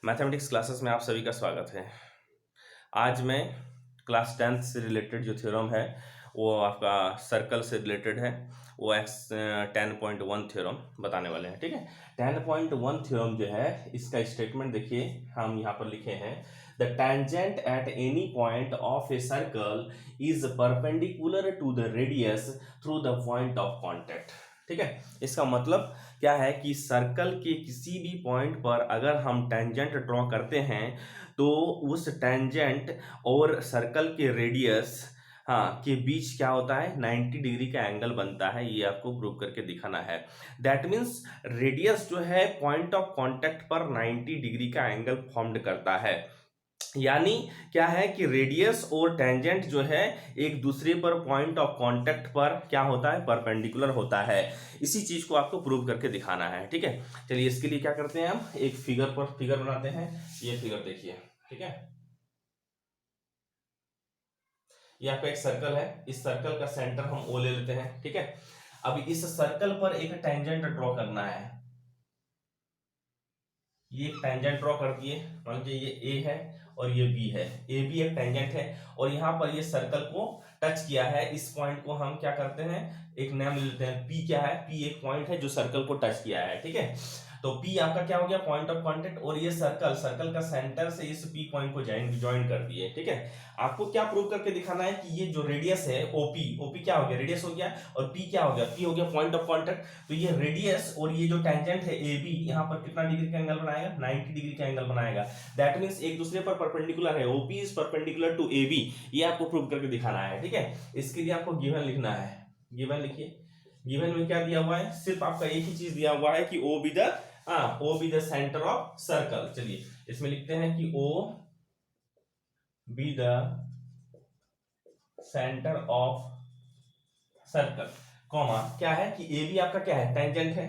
Mathematics classes में आप सभी का स्वागत है। आज मैं क्लास 10th से रिलेटेड जो थ्योरम है वो आपका सर्कल से रिलेटेड है। वो 10.1 थ्योरम बताने वाले हैं। ठीक है, 10.1 थ्योरम जो है इसका स्टेटमेंट देखिए, हम यहाँ पर लिखे हैं the tangent at any point of a circle is perpendicular to the radius through the point of contact. ठीक है, इसका मतलब क्या है कि सर्कल के किसी भी पॉइंट पर अगर हम टेंजेंट ड्रॉ करते हैं तो उस टेंजेंट और सर्कल के रेडियस के बीच क्या होता है, 90 डिग्री का एंगल बनता है। ये आपको प्रूव करके दिखाना है। दैट मीन्स रेडियस जो है पॉइंट ऑफ कांटेक्ट पर 90 डिग्री का एंगल फॉर्म्ड करता है। यानी क्या है कि रेडियस और टेंजेंट जो है एक दूसरे पर पॉइंट ऑफ कांटेक्ट पर क्या होता है, परपेंडिकुलर होता है। इसी चीज को आपको प्रूव करके दिखाना है। ठीक है, चलिए इसके लिए क्या करते हैं, हम एक फिगर बनाते हैं। ये फिगर देखिए, ठीक है, ये आपका एक सर्कल है। इस सर्कल का सेंटर हम ओ ले लेते हैं। ठीक है, अब इस सर्कल पर एक टेंजेंट ड्रॉ करना है। ये एक टेंजेंट ड्रॉ कर दिए, मान लीजिए ये ए है और ये बी है। ए बी एक टेंजेंट है और यहाँ पर ये सर्कल को टच किया है। इस पॉइंट को हम क्या करते हैं, एक नाम ले लेते हैं पी। क्या है, पी एक पॉइंट है जो सर्कल को टच किया है। ठीक है, तो पी आपका क्या हो गया, पॉइंट ऑफ कांटेक्ट। और ये सर्कल का सेंटर से इस पी पॉइंट को ज्वाइन कर दिए। ठीक है, आपको क्या प्रूव करके दिखाना है कि ये जो रेडियस है ओपी क्या हो गया, रेडियस हो गया, और पी क्या हो गया, पी हो गया पॉइंट ऑफ कांटेक्ट। तो ये रेडियस और ये जो टेंजेंट है ए बी, यहाँ पर कितना डिग्री का एंगल बनाएगा, 90 डिग्री का एंगल बनाएगा। दैट मींस एक दूसरे पर परपेंडिकुलर है। OP is perpendicular to A B, ये आपको प्रूव करके दिखाना है। ठीक है, इसके लिए आपको गिवन लिखना है। गिवन लिखिए। गिवन में क्या दिया हुआ है, सिर्फ आपका एक ही चीज दिया हुआ है कि O be the centre of circle. चलिए इसमें लिखते हैं कि O be the centre of circle, comma क्या है कि ए बी आपका क्या है, टेंजेंट है,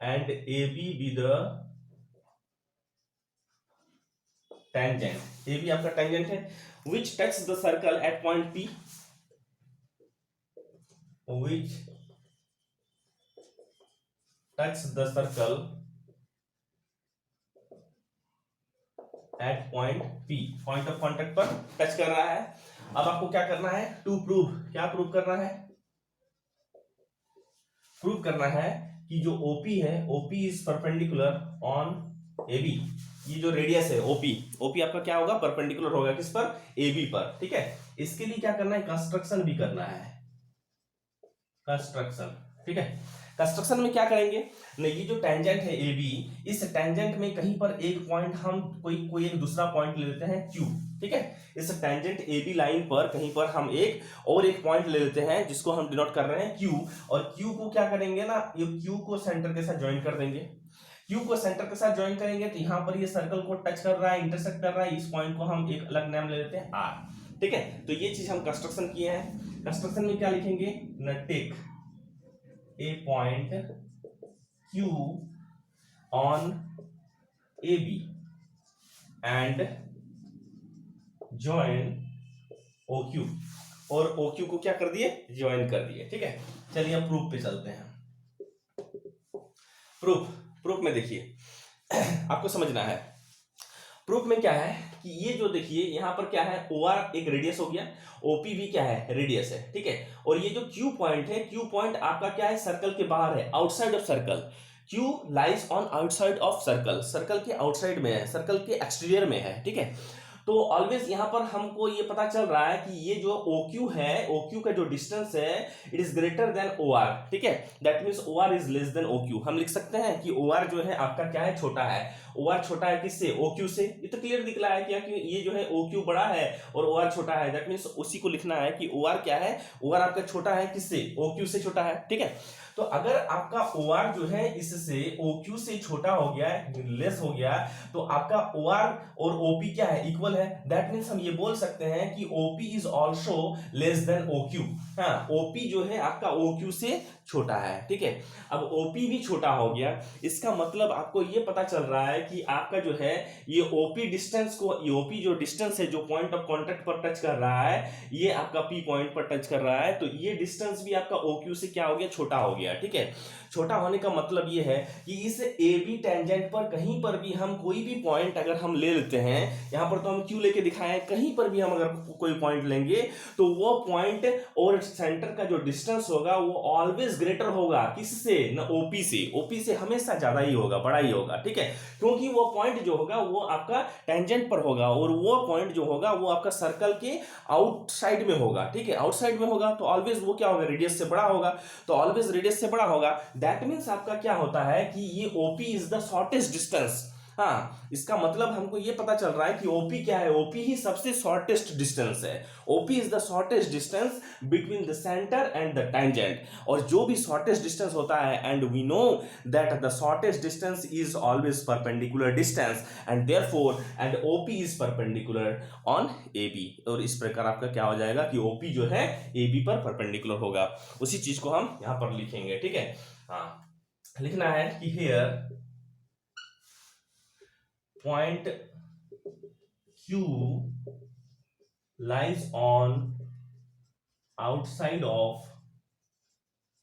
and A B the tangent. A B आपका टेंजेंट है which touches the circle at point P, which touches the circle at point P, point of contact पर टच कर रहा है। अब आपको क्या करना है, टू प्रूव, क्या प्रूव करना है, प्रूव करना है कि जो OP है, OP is perpendicular on AB। ये जो रेडियस है OP आपका क्या होगा, परपेंडिकुलर होगा किस पर, AB पर। ठीक है, इसके लिए क्या करना है, कंस्ट्रक्शन भी करना है, कंस्ट्रक्शन। ठीक है, कंस्ट्रक्शन में क्या करेंगे, नहीं ये जो टेंजेंट है AB, इस टेंजेंट में कहीं पर एक पॉइंट हम कोई एक दूसरा पॉइंट ले लेते हैं Q। ठीक है, इस टेंजेंट AB लाइन पर कहीं पर हम एक पॉइंट ले लेते हैं जिसको हम डिनोट कर रहे हैं Q। और Q को क्या करेंगे ना, ये Q को सेंटर के साथ ज्वाइन कर देंगे। Q को सेंटर के साथ ज्वाइन करेंगे तो यहाँ पर ये सर्कल को टच कर रहा है, इंटरसेक्ट कर रहा है। इस पॉइंट को हम एक अलग नाम ले लेते हैं R। ठीक है, तो ये चीज हम कंस्ट्रक्शन किए हैं। कंस्ट्रक्शन में क्या लिखेंगे, न take a point Q on AB and join OQ, और OQ को क्या कर दिए, ज्वाइन कर दिए। ठीक है, चलिए अब प्रूफ पे चलते हैं। प्रूफ में देखिए आपको समझना है। प्रूफ में क्या है कि ये जो देखिए यहाँ पर क्या है, OR एक रेडियस हो गया, OP भी क्या है, रेडियस है। ठीक है, और ये जो Q पॉइंट है, Q पॉइंट आपका क्या है, सर्कल के बाहर है, outside of circle. Q lies on outside of circle, circle के आउटसाइड में है, सर्कल के एक्सटीरियर में है। ठीक है, तो ऑलवेज यहाँ पर हमको ये पता चल रहा है कि ये जो OQ है, OQ का जो डिस्टेंस है, it is greater than OR। ठीक है, that means OR is less than OQ। हम लिख सकते हैं कि OR जो है आपका क्या है, छोटा है। OR छोटा है किससे, OQ से। ये तो क्लियर दिख रहा है क्या कि ये जो है OQ बड़ा है और OR छोटा है। दैट मींस उसी को लिखना है कि OR क्या है, OR आपका छोटा है किससे, OQ से छोटा है। ठीक है, तो अगर आपका OR जो है इससे OQ से छोटा हो गया, लेस हो गया, तो आपका OR और OP क्या है, इक्वल है। दैट मींस हम ये बोल सकते हैं कि OP is also less than OQ। हाँ, ओपी जो है आपका ओक्यू से छोटा है, ठीक है। अब ओपी भी छोटा हो गया, इसका मतलब आपको ये पता चल रहा है कि आपका जो है ये ओपी डिस्टेंस को, ये ओपी जो डिस्टेंस है जो पॉइंट ऑफ कांटेक्ट पर टच कर रहा है, ये आपका पी पॉइंट पर टच कर रहा है, तो ये डिस्टेंस भी आपका ओक्यू से क्या हो गया, छोटा हो गया, ठीक है। छोटा होने का मतलब ये है कि इस ए बी टेंजेंट पर कहीं पर भी हम कोई भी पॉइंट अगर हम ले लेते हैं, यहां पर तो हम क्यू लेके दिखाए, कहीं पर भी हम अगर कोई पॉइंट लेंगे तो वो पॉइंट और सेंटर का जो डिस्टेंस होगा वो ऑलवेज ग्रेटर होगा किससे, ना ओपी से। ओपी से हमेशा ज्यादा ही होगा, बड़ा ही होगा, ठीक है, क्योंकि वो पॉइंट जो होगा वो आपका टेंजेंट पर होगा और वो पॉइंट जो होगा वो आपका सर्कल के आउटसाइड में होगा, ठीक है। आउटसाइड में होगा तो ऑलवेज वो क्या होगा, रेडियस से बड़ा होगा, तो ऑलवेज रेडियस से बड़ा होगा। दैट मीन्स आपका क्या होता है कि ये OP is the shortest distance. हाँ, इसका मतलब हमको ये पता चल रहा है कि ओपी क्या है, ओपी ही सबसे शॉर्टेस्ट डिस्टेंस है। OP is the shortest distance between the centre and the tangent, और जो भी शॉर्टेस्ट डिस्टेंस होता है, and we know that the shortest distance is always perpendicular distance and therefore and OP is perpendicular on A B, और इस प्रकार आपका क्या हो जाएगा कि ओपी जो है ए बी पर परपेंडिकुलर होगा। उसी चीज को हम यहां पर लिखेंगे, ठीक है। हाँ, लिखना है कि here point Q lies on outside of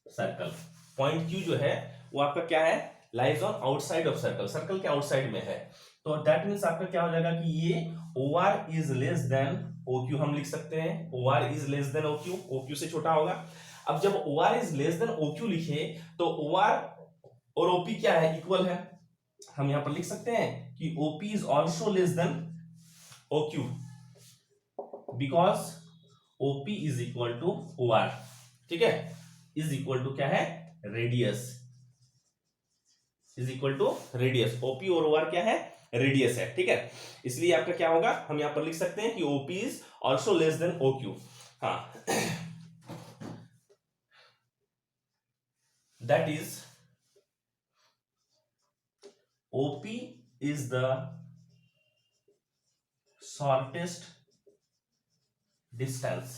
circle. Point Q जो है वो आपका क्या है, lies on outside of circle, circle के आउटसाइड में है। तो दैट मीन्स आपका क्या हो जाएगा कि ये OR is less than OQ हम लिख सकते हैं, OR is less than OQ, OQ से छोटा होगा। अब जब OR is less than OQ लिखे तो OR और OP क्या है, इक्वल है। हम यहां पर लिख सकते हैं कि OP is also less than OQ because OP is equal to OR, ठीक है, इज इक्वल टू क्या है, radius, is equal to radius. OP और OR क्या है, रेडियस है, ठीक है। इसलिए आपका क्या होगा, हम यहां पर लिख सकते हैं कि OP is also less than OQ। हाँ, that is OP is the shortest distance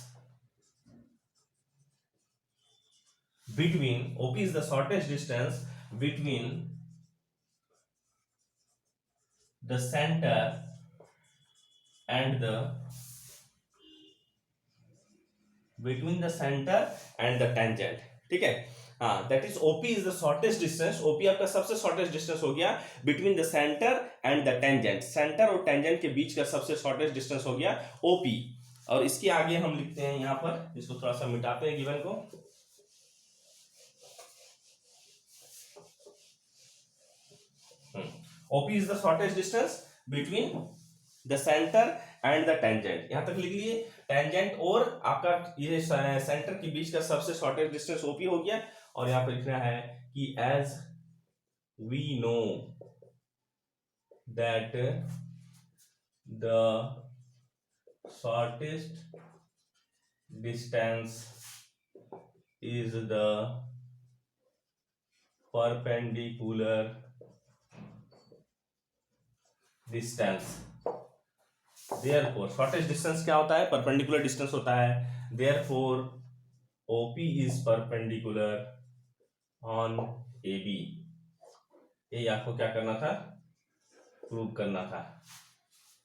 between, OP is the shortest distance between the center and the tangent, ठीक है। हाँ, that is OP is the shortest distance, OP आपका सबसे shortest distance हो गया between the centre and the tangent, centre और tangent के बीच का सबसे शॉर्टेस्ट डिस्टेंस हो गया ओपी। और इसके आगे हम लिखते हैं यहां पर, इसको थोड़ा सा मिटाते हैं गिवन को, OP is the shortest distance between the centre and the tangent, यहां तक लिख लिए। टेंजेंट और आपका ये सेंटर के बीच का सबसे शॉर्टेस्ट डिस्टेंस ओपी हो गया। और यहां पर लिखना है कि as we know that the shortest distance is the perpendicular distance, therefore shortest distance क्या होता है, परपेंडिकुलर डिस्टेंस होता है, therefore OP is perpendicular on AB। ये आपको क्या करना था, प्रूव करना था,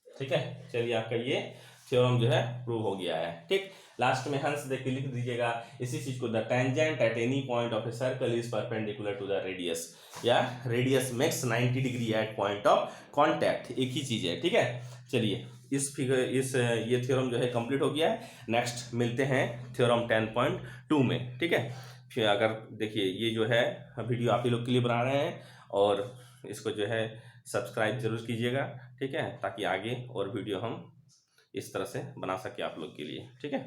ठीक है। चलिए, आपका ये थ्योरम जो है प्रूव हो गया है, ठीक। लास्ट में हंस देख के लिख दीजिएगा इसी चीज को, the tangent at any point of a circle is perpendicular to the radius, या radius makes 90 degree at point of contact, एक ही चीज है, ठीक है। चलिए, ये थ्योरम जो है कंप्लीट हो गया है। नेक्स्ट मिलते हैं थ्योरम 10.2 में, ठीक है। फिर अगर देखिए, ये जो है वीडियो आप ही लोग के लिए बना रहे हैं, और इसको जो है सब्सक्राइब जरूर कीजिएगा, ठीक है, ताकि आगे और वीडियो हम इस तरह से बना सके आप लोग के लिए, ठीक है।